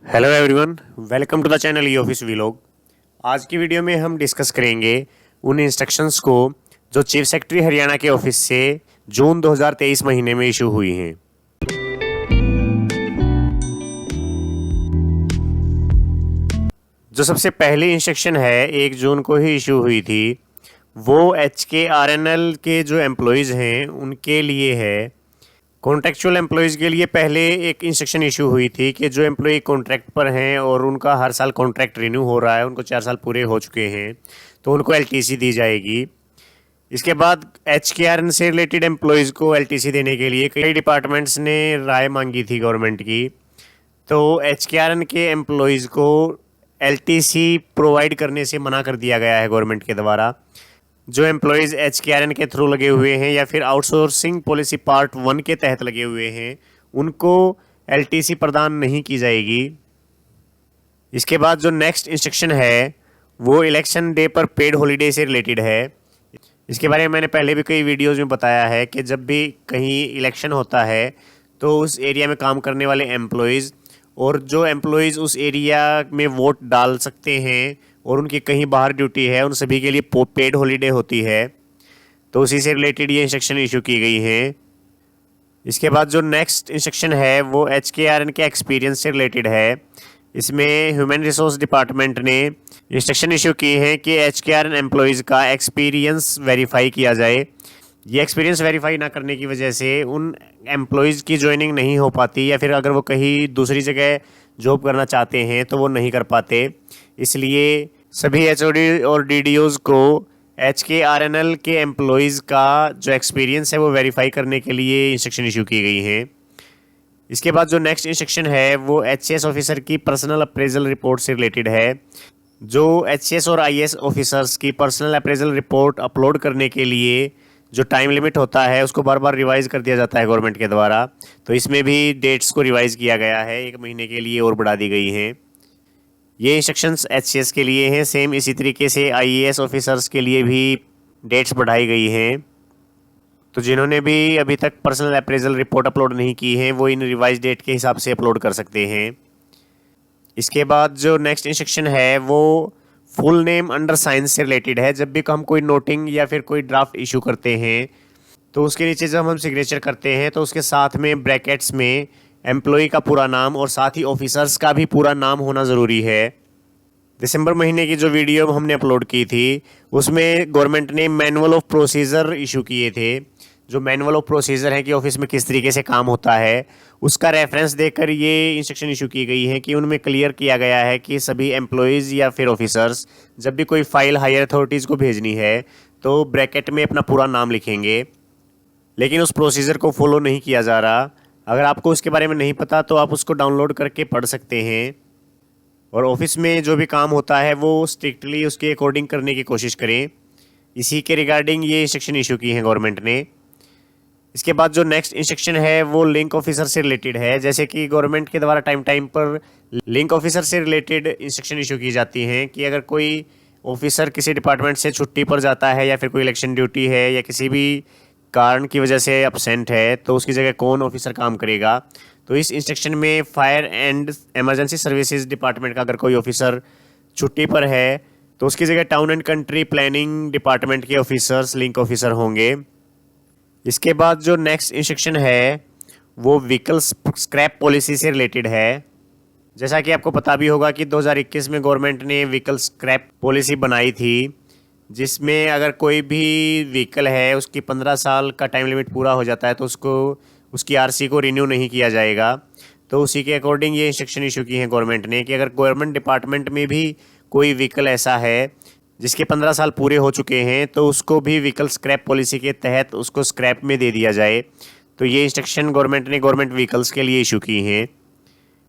Hello everyone, welcome to the channel e office vlog. आज की video में हम डिस्कस करेंगे उन इंस्ट्रक्शंस को जो चीफ सेक्रेटरी हरियाणा के ऑफिस से जून 2023 महीने में इशू हुई हैं। जो सबसे पहली इंस्ट्रक्शन है 1 जून को ही इशू हुई थी, वो HKRNL के जो एम्प्लॉयज़ हैं उनके लिए है। कॉन्ट्रेक्चुअल एम्प्लॉयज़ के लिए पहले एक इंस्ट्रक्शन इशू हुई थी कि जो एम्प्लॉय कॉन्ट्रैक्ट पर हैं और उनका हर साल कॉन्ट्रैक्ट रिन्यू हो रहा है, उनको 4 साल पूरे हो चुके हैं, तो उनको LTC दी जाएगी। इसके बाद HKRN से रिलेटेड एम्प्लॉयज़ को LTC देने के लिए कई डिपार्टमेंट्स ने राय मांगी थी गवर्नमेंट की। तो HKRN के एम्प्लॉयज़ को LTC प्रोवाइड करने से मना कर दिया गया है गवर्नमेंट के द्वारा। जो एम्प्लॉयज़ HKRN के थ्रू लगे हुए हैं या फिर आउटसोर्सिंग पॉलिसी पार्ट 1 के तहत लगे हुए हैं, उनको LTC प्रदान नहीं की जाएगी। इसके बाद जो नेक्स्ट इंस्ट्रक्शन है वो इलेक्शन डे पर पेड हॉलीडे से रिलेटेड है। इसके बारे में मैंने पहले भी कई वीडियोज़ में बताया है कि जब भी कहीं इलेक्शन होता है तो उस एरिया में काम करने वाले एम्प्लॉयज़ और जो एम्प्लॉयज़ उस एरिया में वोट डाल सकते हैं और उनकी कहीं बाहर ड्यूटी है, उन सभी के लिए पेड हॉलीडे होती है। तो उसी से रिलेटेड ये इंस्ट्रक्शन इशू की गई हैं। इसके बाद जो नेक्स्ट इंस्ट्रक्शन है वो HKRN के एक्सपीरियंस से रिलेटेड है। इसमें ह्यूमन रिसोर्स डिपार्टमेंट ने इंस्ट्रक्शन इशू की है कि HKRN एम्प्लॉयज़ का एक्सपीरियंस वेरीफाई किया जाए। ये एक्सपीरियंस वेरीफाई ना करने की वजह से उन एम्प्लॉयज़ की ज्वाइनिंग नहीं हो पाती, या फिर अगर वो कहीं दूसरी जगह जॉब करना चाहते हैं तो वो नहीं कर पाते। इसलिए सभी HOD और DDOs को HKRNL के एम्प्लॉयज़ का जो एक्सपीरियंस है वो वेरीफाई करने के लिए इंस्ट्रक्शन इशू की गई हैं। इसके बाद जो नेक्स्ट इंस्ट्रक्शन है वो HCS ऑफिसर की पर्सनल अप्रेजल रिपोर्ट से रिलेटेड है। जो HCS और IAS ऑफिसर्स की पर्सनल अप्रेजल रिपोर्ट अपलोड करने के लिए जो टाइम लिमिट होता है उसको बार बार रिवाइज़ कर दिया जाता है गवर्नमेंट के द्वारा। तो इसमें भी डेट्स को रिवाइज़ किया गया है, 1 महीने के लिए और बढ़ा दी गई हैं। ये इंस्ट्रक्शंस HCS के लिए हैं। सेम इसी तरीके से IAS ऑफिसर्स के लिए भी डेट्स बढ़ाई गई हैं। तो जिन्होंने भी अभी तक पर्सनल अप्रेजल रिपोर्ट अपलोड नहीं की है वो इन रिवाइज डेट के हिसाब से अपलोड कर सकते हैं। इसके बाद जो नेक्स्ट इंस्ट्रक्शन है वो फुल नेम अंडर साइंस से रिलेटेड है। जब भी हम कोई नोटिंग या फिर कोई ड्राफ्ट इशू करते हैं तो उसके नीचे जब हम सिग्नेचर करते हैं तो उसके साथ में ब्रैकेट्स में एम्प्लॉय का पूरा नाम और साथ ही ऑफिसर्स का भी पूरा नाम होना ज़रूरी है। दिसंबर महीने की जो वीडियो हमने अपलोड की थी उसमें गवर्नमेंट ने मैनुअल ऑफ प्रोसीजर इशू किए थे। जो मैनुअल ऑफ प्रोसीजर है कि ऑफिस में किस तरीके से काम होता है, उसका रेफरेंस देकर ये इंस्ट्रक्शन इशू की गई है कि उनमें क्लियर किया गया है कि सभी एम्प्लॉयज़ या फिर ऑफिसर्स जब भी कोई फाइल हायर अथॉरिटीज़ को भेजनी है तो ब्रैकेट में अपना पूरा नाम लिखेंगे। लेकिन उस प्रोसीजर को फॉलो नहीं किया जा रहा। अगर आपको उसके बारे में नहीं पता तो आप उसको डाउनलोड करके पढ़ सकते हैं और ऑफिस में जो भी काम होता है वो स्ट्रिक्टली उसके अकॉर्डिंग करने की कोशिश करें। इसी के रिगार्डिंग ये इंस्ट्रक्शन इशू की है गवर्नमेंट ने। इसके बाद जो नेक्स्ट इंस्ट्रक्शन है वो लिंक ऑफिसर से रिलेटेड है। जैसे कि गवर्नमेंट के द्वारा टाइम टाइम पर लिंक ऑफिसर से रिलेटेड इंस्ट्रक्शन इशू की जाती हैं कि अगर कोई ऑफिसर किसी डिपार्टमेंट से छुट्टी पर जाता है या फिर कोई इलेक्शन ड्यूटी है या किसी भी कारण की वजह से अपसेंट है तो उसकी जगह कौन ऑफिसर काम करेगा। तो इस इंस्ट्रक्शन में fire and emergency services department का अगर कोई ऑफिसर छुट्टी पर है तो उसकी जगह town and country planning department के ऑफिसर्स लिंक ऑफिसर होंगे। इसके बाद जो नेक्स्ट इंस्ट्रक्शन है वो व्हीकल स्क्रैप पॉलिसी से रिलेटेड है। जैसा कि आपको पता भी होगा कि 2021 में गवर्नमेंट ने व्हीकल स्क्रैप पॉलिसी बनाई थी, जिसमें अगर कोई भी व्हीकल है उसकी 15 साल का टाइम लिमिट पूरा हो जाता है तो उसको उसकी RC को रिन्यू नहीं किया जाएगा। तो उसी के अकॉर्डिंग ये इंस्ट्रक्शन इशू की है गवर्नमेंट ने कि अगर गवर्नमेंट डिपार्टमेंट में भी कोई व्हीकल ऐसा है जिसके 15 साल पूरे हो चुके हैं तो उसको भी व्हीकल स्क्रैप पॉलिसी के तहत उसको स्क्रैप में दे दिया जाए। तो ये इंस्ट्रक्शन गवर्नमेंट ने गवर्नमेंट व्हीकल्स के लिए इशू की हैं।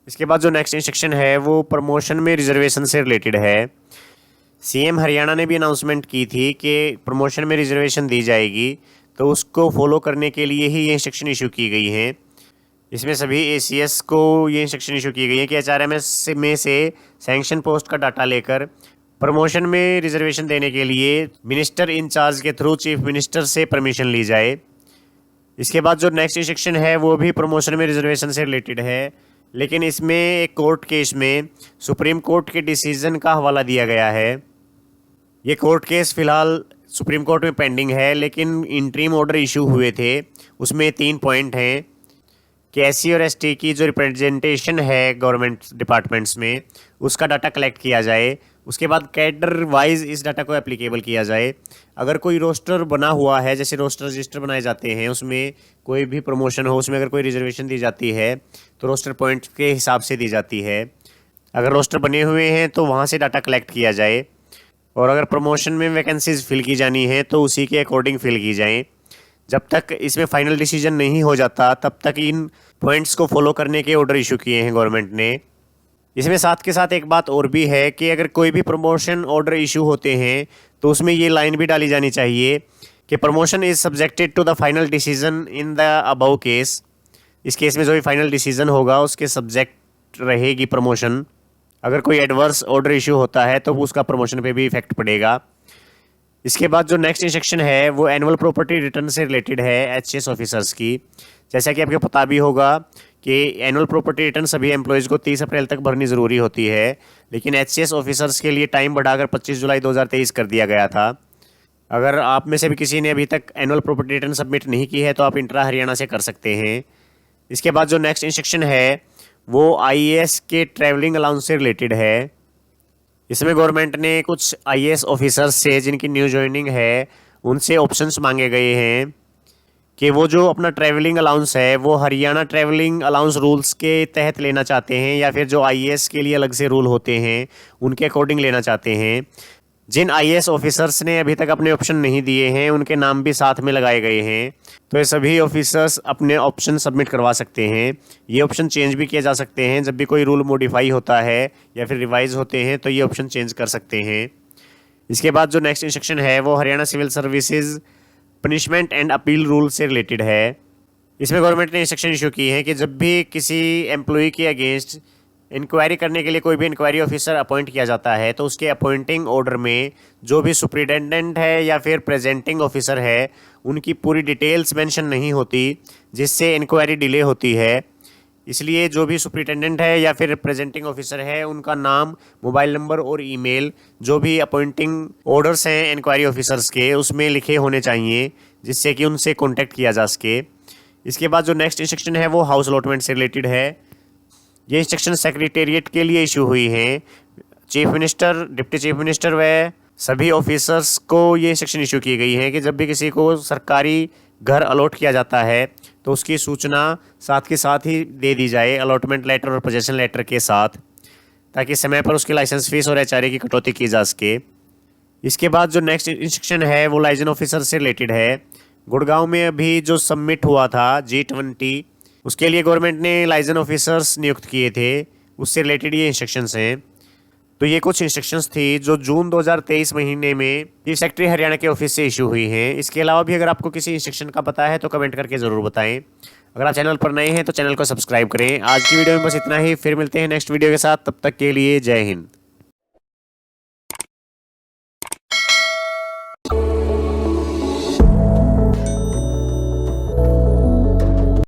इसके बाद जो नेक्स्ट इंस्ट्रक्शन है वो प्रमोशन में रिजर्वेशन से रिलेटेड है। CM हरियाणा ने भी अनाउंसमेंट की थी कि प्रमोशन में रिजर्वेशन दी जाएगी, तो उसको फॉलो करने के लिए ही ये इंस्ट्रक्शन इशू की गई हैं। इसमें सभी ACS को ये इंस्ट्रक्शन इशू की गई है कि HRMS में से सैंक्शन पोस्ट का डाटा लेकर प्रमोशन में रिजर्वेशन देने के लिए मिनिस्टर इंचार्ज के थ्रू चीफ मिनिस्टर से परमिशन ली जाए। इसके बाद जो नेक्स्ट इंस्ट्रक्शन है वो भी प्रमोशन में रिजर्वेशन से रिलेटेड है। लेकिन इसमें एक कोर्ट केस में सुप्रीम कोर्ट के डिसीजन का हवाला दिया गया है। ये कोर्ट केस फ़िलहाल सुप्रीम कोर्ट में पेंडिंग है, लेकिन इंटरिम ऑर्डर इशू हुए थे, उसमें 3 पॉइंट हैं कि SC और ST की जो रिप्रेजेंटेशन है गवर्नमेंट डिपार्टमेंट्स में, उसका डाटा कलेक्ट किया जाए। उसके बाद कैडर वाइज इस डाटा को एप्लीकेबल किया जाए। अगर कोई रोस्टर बना हुआ है, जैसे रोस्टर रजिस्टर बनाए जाते हैं, उसमें कोई भी प्रमोशन हो, उसमें अगर कोई रिजर्वेशन दी जाती है तो रोस्टर पॉइंट के हिसाब से दी जाती है। अगर रोस्टर बने हुए हैं तो वहाँ से डाटा कलेक्ट किया जाए, और अगर प्रमोशन में वैकेंसीज फिल की जानी है तो उसी के अकॉर्डिंग फिल की जाएँ। जब तक इसमें फाइनल डिसीजन नहीं हो जाता तब तक इन पॉइंट्स को फॉलो करने के ऑर्डर इशू किए हैं गवर्नमेंट ने। इसमें साथ के साथ एक बात और भी है कि अगर कोई भी प्रमोशन ऑर्डर इशू होते हैं तो उसमें ये लाइन भी डाली जानी चाहिए कि promotion is subjected to the final decision in the above case. इस केस में जो भी फाइनल डिसीजन होगा उसके सब्जेक्ट रहेगी प्रमोशन। अगर कोई एडवर्स ऑर्डर इशू होता है तो उसका प्रमोशन पे भी इफेक्ट पड़ेगा। इसके बाद जो नेक्स्ट इंस्ट्रक्शन है वो एनुअल प्रॉपर्टी रिटर्न से रिलेटेड है HCS ऑफिसर्स की। जैसा कि आपको पता भी होगा कि एनुअल प्रॉपर्टी रिटर्न सभी एम्प्लॉयज़ को 30 अप्रैल तक भरनी ज़रूरी होती है, लेकिन HCS ऑफिसर्स के लिए टाइम बढ़ाकर 25 जुलाई 2023 कर दिया गया था। अगर आप में से भी किसी ने अभी तक एनुअल प्रॉपर्टी रिटर्न सबमिट नहीं की है तो आप इंट्रा हरियाणा से कर सकते हैं। इसके बाद जो नेक्स्ट इंस्ट्रक्शन है वो IAS के ट्रैवलिंग अलाउंस से रिलेटेड है। इसमें गवर्नमेंट ने कुछ IAS ऑफिसर्स से जिनकी न्यू ज्वाइनिंग है उनसे ऑप्शंस मांगे गए हैं कि वो जो अपना ट्रैवलिंग अलाउंस है वो हरियाणा ट्रैवलिंग अलाउंस रूल्स के तहत लेना चाहते हैं या फिर जो IAS के लिए अलग से रूल होते हैं उनके अकॉर्डिंग लेना चाहते हैं। जिन IAS ऑफिसर्स ने अभी तक अपने ऑप्शन नहीं दिए हैं उनके नाम भी साथ में लगाए गए हैं, तो ये सभी ऑफिसर्स अपने ऑप्शन सबमिट करवा सकते हैं। ये ऑप्शन चेंज भी किए जा सकते हैं, जब भी कोई रूल मॉडिफाई होता है या फिर रिवाइज होते हैं तो ये ऑप्शन चेंज कर सकते हैं। इसके बाद जो नेक्स्ट इंस्ट्रक्शन है वो Haryana civil services punishment and appeal rule से रिलेटेड है। इसमें गवर्नमेंट ने इंस्ट्रक्शन इशू की है कि जब भी किसी एम्प्लॉय के अगेंस्ट इंक्वायरी करने के लिए कोई भी इंक्वायरी ऑफिसर अपॉइंट किया जाता है तो उसके अपॉइंटिंग ऑर्डर में जो भी सुप्रिटेंडेंट है या फिर प्रेजेंटिंग ऑफिसर है उनकी पूरी डिटेल्स मेंशन नहीं होती, जिससे इंक्वायरी डिले होती है। इसलिए जो भी सुप्रिटेंडेंट है या फिर प्रेजेंटिंग ऑफिसर है उनका नाम, मोबाइल नंबर और ईमेल जो भी अपॉइंटिंग ऑर्डर्स हैं इंक्वायरी ऑफिसर्स के उसमें लिखे होने चाहिए, जिससे कि उनसे कॉन्टैक्ट किया जा सके। इसके बाद जो नेक्स्ट इंस्ट्रक्शन है वो हाउस अलॉटमेंट से रिलेटेड है। ये इंस्ट्रक्शन सेक्रेटेरिएट के लिए इशू हुई हैं। Chief minister, deputy chief minister व सभी ऑफिसर्स को ये इंस्ट्रक्शन इशू की गई है कि जब भी किसी को सरकारी घर अलॉट किया जाता है तो उसकी सूचना साथ के साथ ही दे दी जाए, अलॉटमेंट लेटर और पोजेसन लेटर के साथ, ताकि समय पर उसकी लाइसेंस फीस और HRA की कटौती की जा सके। इसके बाद जो नेक्स्ट इंस्ट्रक्शन है वो लाइजन ऑफिसर से रिलेटेड है। गुड़गांव में अभी जो सबमिट हुआ था G20 उसके लिए गवर्नमेंट ने लाइजन ऑफिसर्स नियुक्त किए थे, उससे रिलेटेड ये इंस्ट्रक्शंस हैं। तो ये कुछ इंस्ट्रक्शंस थी जो जून 2023 महीने में चीफ सेक्रेटरी हरियाणा के ऑफिस से इशू हुई हैं। इसके अलावा भी अगर आपको किसी इंस्ट्रक्शन का पता है तो कमेंट करके ज़रूर बताएं। अगर आप चैनल पर नए हैं तो चैनल को सब्सक्राइब करें। आज की वीडियो में बस इतना ही, फिर मिलते हैं नेक्स्ट वीडियो के साथ। तब तक के लिए जय हिंद।